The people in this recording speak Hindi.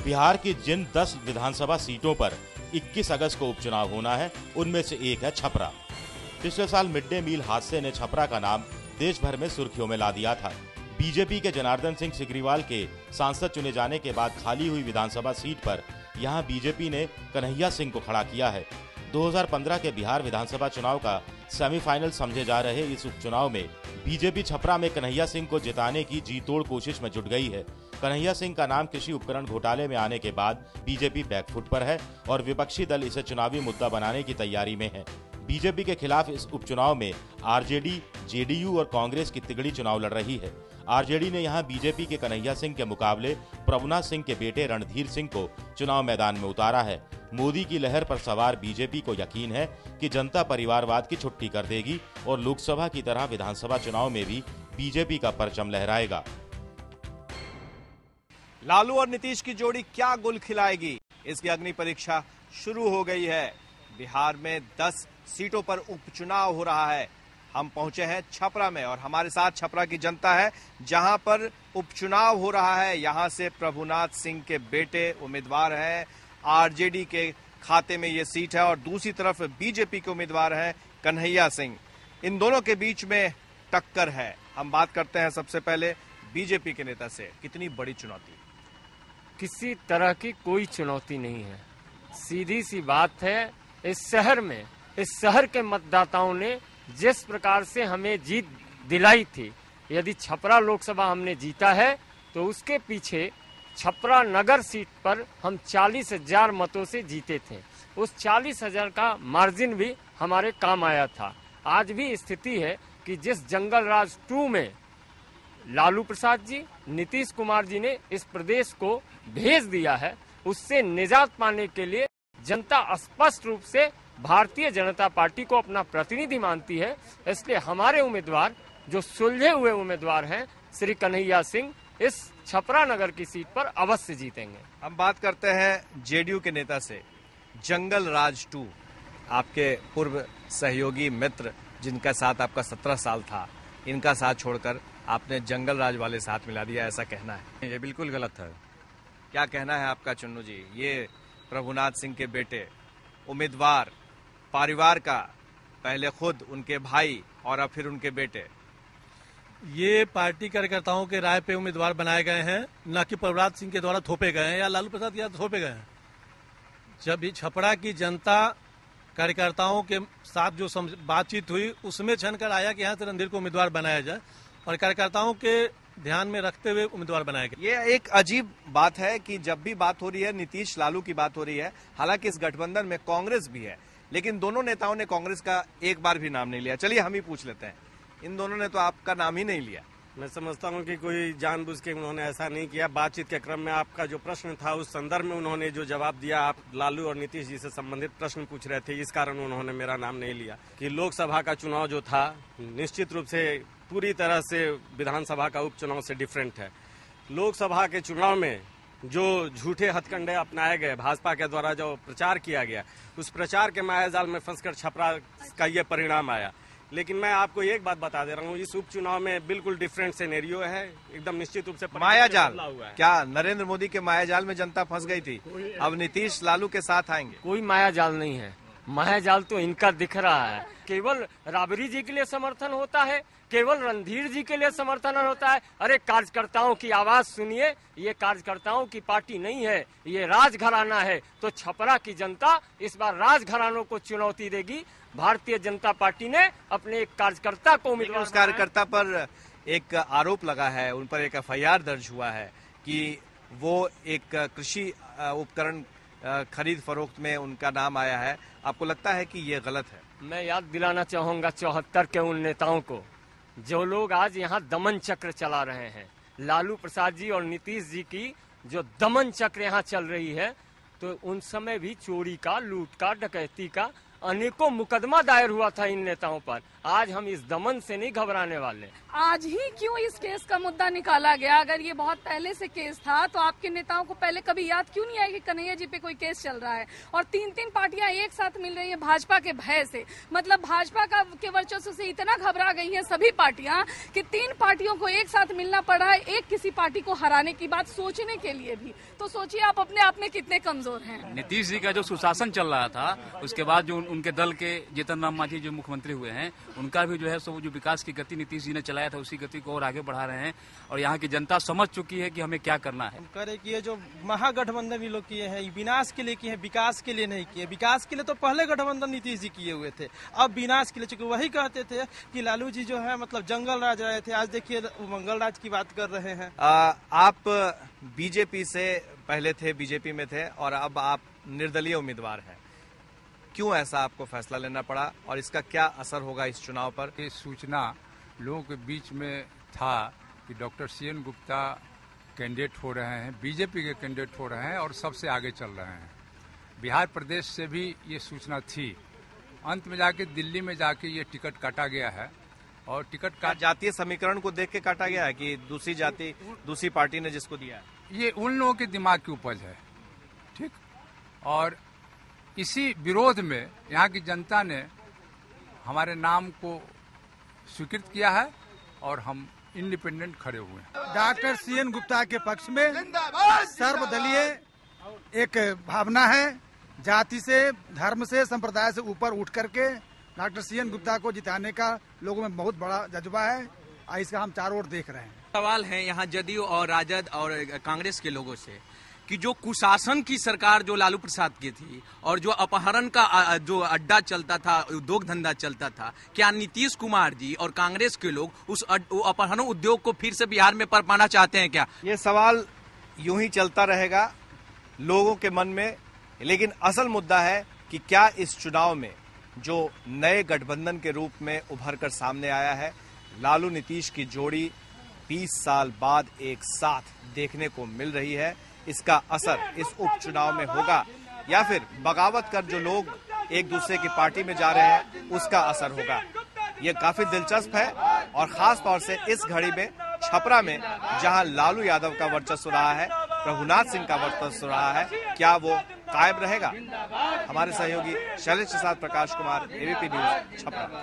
बिहार की जिन 10 विधानसभा सीटों पर 21 अगस्त को उपचुनाव होना है, उनमें से एक है छपरा। पिछले साल मिड डे मील हादसे ने छपरा का नाम देश भर में सुर्खियों में ला दिया था। बीजेपी के जनार्दन सिंह सिग्रीवाल के सांसद चुने जाने के बाद खाली हुई विधानसभा सीट पर यहां बीजेपी ने कन्हैया सिंह को खड़ा किया है। 2015 के बिहार विधानसभा चुनाव का सेमीफाइनल समझे जा रहे इस उपचुनाव में बीजेपी छपरा में कन्हैया सिंह को जिताने की जी तोड़ कोशिश में जुट गई है। कन्हैया सिंह का नाम कृषि उपकरण घोटाले में आने के बाद बीजेपी बैकफुट पर है और विपक्षी दल इसे चुनावी मुद्दा बनाने की तैयारी में है। बीजेपी के खिलाफ इस उपचुनाव में आरजेडी, जेडीयू और कांग्रेस की तिगड़ी चुनाव लड़ रही है। आरजेडी ने यहां बीजेपी के कन्हैया सिंह के मुकाबले प्रभुनाथ सिंह के बेटे रणधीर सिंह को चुनाव मैदान में उतारा है। मोदी की लहर पर सवार बीजेपी को यकीन है कि जनता परिवारवाद की छुट्टी कर देगी और लोकसभा की तरह विधानसभा चुनाव में भी बीजेपी का परचम लहराएगा। लालू और नीतीश की जोड़ी क्या गुल खिलाएगी, इसकी अग्नि परीक्षा शुरू हो गई है। बिहार में 10 सीटों पर उपचुनाव हो रहा है। हम पहुंचे हैं छपरा में और हमारे साथ छपरा की जनता है, जहां पर उपचुनाव हो रहा है। यहां से प्रभुनाथ सिंह के बेटे उम्मीदवार हैं, आरजेडी के खाते में ये सीट है और दूसरी तरफ बीजेपी के उम्मीदवार हैं कन्हैया सिंह। इन दोनों के बीच में टक्कर है। हम बात करते हैं सबसे पहले बीजेपी के नेता से। कितनी बड़ी चुनौती? किसी तरह की कोई चुनौती नहीं है। सीधी सी बात है, इस शहर के मतदाताओं ने जिस प्रकार से हमें जीत दिलाई थी, यदि छपरा लोकसभा हमने जीता है तो उसके पीछे छपरा नगर सीट पर हम 40,000 मतों से जीते थे। उस 40,000 का मार्जिन भी हमारे काम आया था। आज भी स्थिति है कि जिस जंगल राज 2 में लालू प्रसाद जी, नीतीश कुमार जी ने इस प्रदेश को भेज दिया है, उससे निजात पाने के लिए जनता स्पष्ट रूप से भारतीय जनता पार्टी को अपना प्रतिनिधि मानती है। इसलिए हमारे उम्मीदवार, जो सुलझे हुए उम्मीदवार हैं, श्री कन्हैया सिंह, इस छपरा नगर की सीट पर अवश्य जीतेंगे। हम बात करते हैं जेडीयू के नेता से। जंगल राज 2, आपके पूर्व सहयोगी मित्र जिनका साथ आपका 17 साल था, इनका साथ छोड़कर आपने जंगल राज वाले साथ मिला दिया, ऐसा कहना है? ये बिल्कुल गलत है। क्या कहना है आपका चुन्नू जी? ये प्रभुनाथ सिंह के बेटे उम्मीदवार, परिवार का, पहले खुद उनके भाई और अब फिर उनके बेटे, ये पार्टी कार्यकर्ताओं के राय पे उम्मीदवार बनाए गए हैं, न कि प्रभुनाथ सिंह के द्वारा थोपे गए हैं या लालू प्रसाद यादव थोपे गए हैं। जब भी छपरा की जनता कार्यकर्ताओं के साथ जो बातचीत हुई, उसमें छन कर आया कि यहाँ से रणधीर को उम्मीदवार बनाया जाए और कार्यकर्ताओं के ध्यान में रखते हुए उम्मीदवार बनाया गया। ये एक अजीब बात है कि जब भी बात हो रही है, नीतीश लालू की बात हो रही है, हालांकि इस गठबंधन में कांग्रेस भी है, लेकिन दोनों नेताओं ने कांग्रेस का एक बार भी नाम नहीं लिया। चलिए हम ही पूछ लेते हैं, इन दोनों ने तो आपका नाम ही नहीं लिया। मैं समझता हूं कि कोई जानबूझ के उन्होंने ऐसा नहीं किया। बातचीत के क्रम में आपका जो प्रश्न था, उस संदर्भ में उन्होंने जो जवाब दिया, आप लालू और नीतीश जी से संबंधित प्रश्न पूछ रहे थे, इस कारण उन्होंने मेरा नाम नहीं लिया। कि लोकसभा का चुनाव जो था, निश्चित रूप से पूरी तरह से विधानसभा का उपचुनाव से डिफरेंट है। लोकसभा के चुनाव में जो झूठे हथकंडे अपनाए गए, भाजपा के द्वारा जो प्रचार किया गया, उस प्रचार के मायाजाल में फंसकर छपरा का ये परिणाम आया। लेकिन मैं आपको एक बात बता दे रहा हूँ, इस उपचुनाव में बिल्कुल डिफरेंट सिनेरियो है, एकदम निश्चित रूप से मायाजाल। क्या नरेंद्र मोदी के मायाजाल में जनता फंस गई थी? अब नीतीश लालू के साथ आएंगे? कोई मायाजाल नहीं है, मायाजाल तो इनका दिख रहा है। केवल राबड़ी जी के लिए समर्थन होता है, केवल रणधीर जी के लिए समर्थन होता है। अरे कार्यकर्ताओं की आवाज सुनिए, ये कार्यकर्ताओं की पार्टी नहीं है, ये राजघराना है। तो छपरा की जनता इस बार राजघरानों को चुनौती देगी। भारतीय जनता पार्टी ने अपने एक कार्यकर्ता को उम्मीदवार, उस कार्यकर्ता पर एक आरोप लगा है, उन पर एक FIR दर्ज हुआ है कि वो एक कृषि उपकरण खरीद फरोख्त में उनका नाम आया है। आपको लगता है कि ये गलत है? मैं याद दिलाना चाहूंगा 74 के उन नेताओं को, जो लोग आज यहाँ दमन चक्र चला रहे हैं। लालू प्रसाद जी और नीतीश जी की जो दमन चक्र यहाँ चल रही है, तो उन समय भी चोरी का, लूट का, डकैती का अनेकों मुकदमा दायर हुआ था इन नेताओं पर। आज हम इस दमन से नहीं घबराने वाले। आज ही क्यों इस केस का मुद्दा निकाला गया? अगर ये बहुत पहले से केस था तो आपके नेताओं को पहले कभी याद क्यों नहीं आया कि कन्हैया जी पे कोई केस चल रहा है? और तीन पार्टियां एक साथ मिल रही है भाजपा के भय से, मतलब भाजपा के वर्चस्व से इतना घबरा गई है सभी पार्टियां कि 3 पार्टियों को एक साथ मिलना पड़ रहा है एक किसी पार्टी को हराने की बात सोचने के लिए भी। तो सोचिए आप अपने आप में कितने कमजोर हैं। नीतीश जी का जो सुशासन चल रहा था, उसके बाद जो उनके दल के जीतन राम मांझी जो मुख्यमंत्री हुए हैं, उनका भी जो है सो जो विकास की गति नीतीश जी ने चलाया था उसी गति को और आगे बढ़ा रहे हैं। और यहाँ की जनता समझ चुकी है कि हमें क्या करना है। हम कह रहे कि ये जो महागठबंधन ये लोग किए हैं, ये विनाश के लिए किए हैं, विकास के लिए नहीं किए। विकास के लिए तो पहले गठबंधन नीतीश जी किए हुए थे, अब विनाश के लिए, चूंकि वही कहते थे कि लालू जी जो है मतलब जंगल राज रहे थे, आज देखिए मंगल राज की बात कर रहे हैं। आप बीजेपी से पहले थे, बीजेपी में थे और अब आप निर्दलीय उम्मीदवार हैं। क्यों ऐसा आपको फैसला लेना पड़ा और इसका क्या असर होगा इस चुनाव पर? ये सूचना लोगों के बीच में था कि डॉक्टर सीएन गुप्ता कैंडिडेट हो रहे हैं, बीजेपी के कैंडिडेट हो रहे हैं और सबसे आगे चल रहे हैं। बिहार प्रदेश से भी ये सूचना थी। अंत में जाके दिल्ली में जाके ये टिकट काटा गया है और टिकट का जातीय समीकरण को देख के काटा गया है कि दूसरी जाति दूसरी पार्टी ने जिसको दिया है? ये उन लोगों के दिमाग की उपज है, ठीक। और इसी विरोध में यहाँ की जनता ने हमारे नाम को स्वीकृत किया है और हम इंडिपेंडेंट खड़े हुए हैं। डॉक्टर सीएन गुप्ता के पक्ष में सर्वदलीय एक भावना है। जाति से, धर्म से, संप्रदाय से ऊपर उठ करके डॉक्टर सीएन गुप्ता को जिताने का लोगों में बहुत बड़ा जज्बा है। इसका हम चारों ओर देख रहे हैं। सवाल है यहाँ जदयू और राजद और कांग्रेस के लोगों से कि जो कुशासन की सरकार जो लालू प्रसाद की थी और जो अपहरण का जो अड्डा चलता था, उद्योग धंधा चलता था, क्या नीतीश कुमार जी और कांग्रेस के लोग उस अपहरण उद्योग को फिर से बिहार में पनपाना चाहते हैं क्या? ये सवाल यूं ही चलता रहेगा लोगों के मन में, लेकिन असल मुद्दा है कि क्या इस चुनाव में जो नए गठबंधन के रूप में उभर कर सामने आया है, लालू नीतीश की जोड़ी 20 साल बाद एक साथ देखने को मिल रही है, इसका असर इस उपचुनाव में होगा या फिर बगावत कर जो लोग एक दूसरे की पार्टी में जा रहे हैं उसका असर होगा? ये काफी दिलचस्प है और खास तौर से इस घड़ी में छपरा में जहां लालू यादव का वर्चस्व रहा है, प्रभुनाथ सिंह का वर्चस्व रहा है, क्या वो कायम रहेगा? हमारे सहयोगी शैलेश के साथ प्रकाश कुमार, एबीपी न्यूज, छपरा।